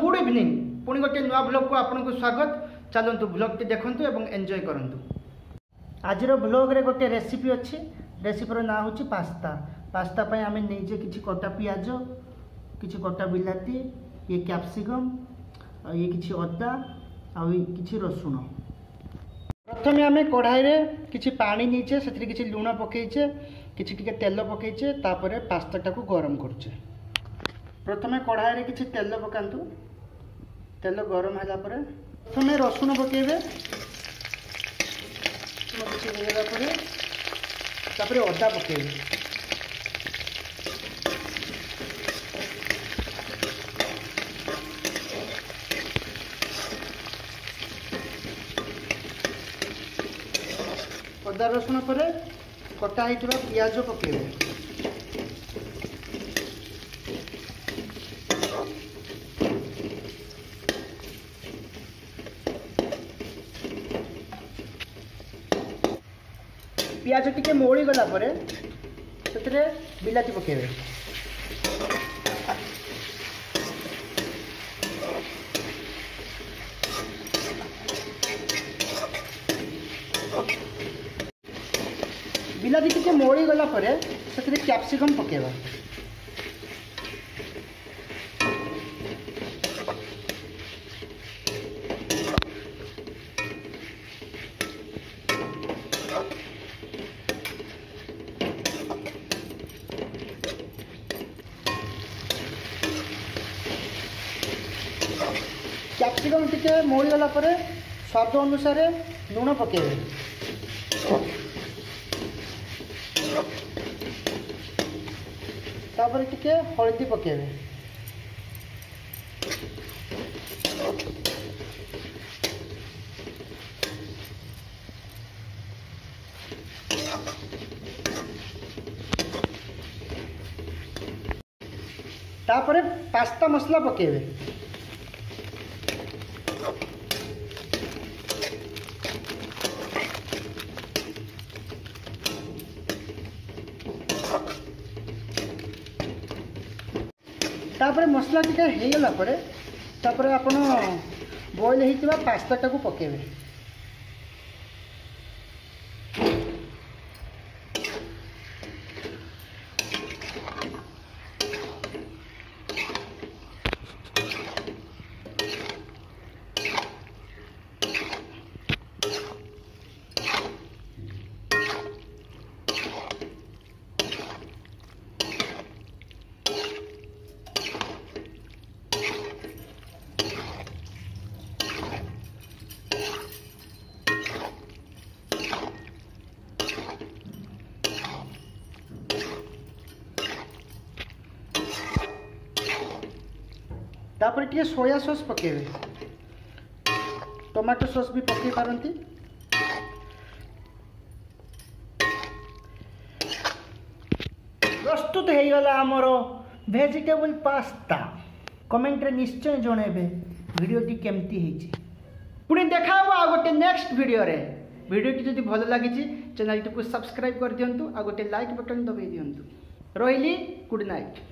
Good evening पुणी गोटे नुआ ब्लॉग को आपको स्वागत। चलतु ब्लॉग टी देखंतु एवं एंजॉय करंतु। आज ब्लॉग रे गोटे रेसिपी अच्छी। रेसिपीर ना हूँ पास्ता। पास्ता पे आम नहीं किसी कटा पियाज, किसी कटा बिलाती, ये कैप्सिकम, ये किसी अदा आ किसी रसुण। प्रथम आम कढ़ाई रे किसी पानी नीचे से किसी लुण पकईचे, किसी टिके तेल पकईचे, तापर पास्ता टाको गरम करछे। प्रथम कढ़ाई रे किसी तेल पकातु। तेल गरम है प्रथम रसुण पकेबे, तापर अदा पकेबे। अदा रसुण पर कटा होता पियाज पकेबे। पियाज टिके मोड़ी गला परे से बिलाती पकेबे। बिलाती टिके मोड़ी गला परे से कैप्सिकम पकेबा। कैप्सिकम टिके मोड़ी गला परे स्वाद अनुसार लुण पकेबे। तापर टिके हल्दी पकेबे। तापर पास्ता मसला पकेबे। तापर मसला टिके हो गला परे तापर आपण बॉईल होइतिबा पास्ता टाको पकेबे। तापर टिके सोया सॉस पकेबे। टमाटो सॉस भी पकई पारती। प्रस्तुत हो गला आमर वेजिटेबल पास्ता। कमेंट रे निश्चय जनइबे वीडियोटी केमती होइछि। पुणी देखा आ गोटे नेक्स्ट वीडियो रे। वीडियोटी जदि भल लगी चैनल को सब्सक्राइब कर दियंतु आ गोटे लाइक बटन दबाई दियंतु। रहिली गुड नाइट।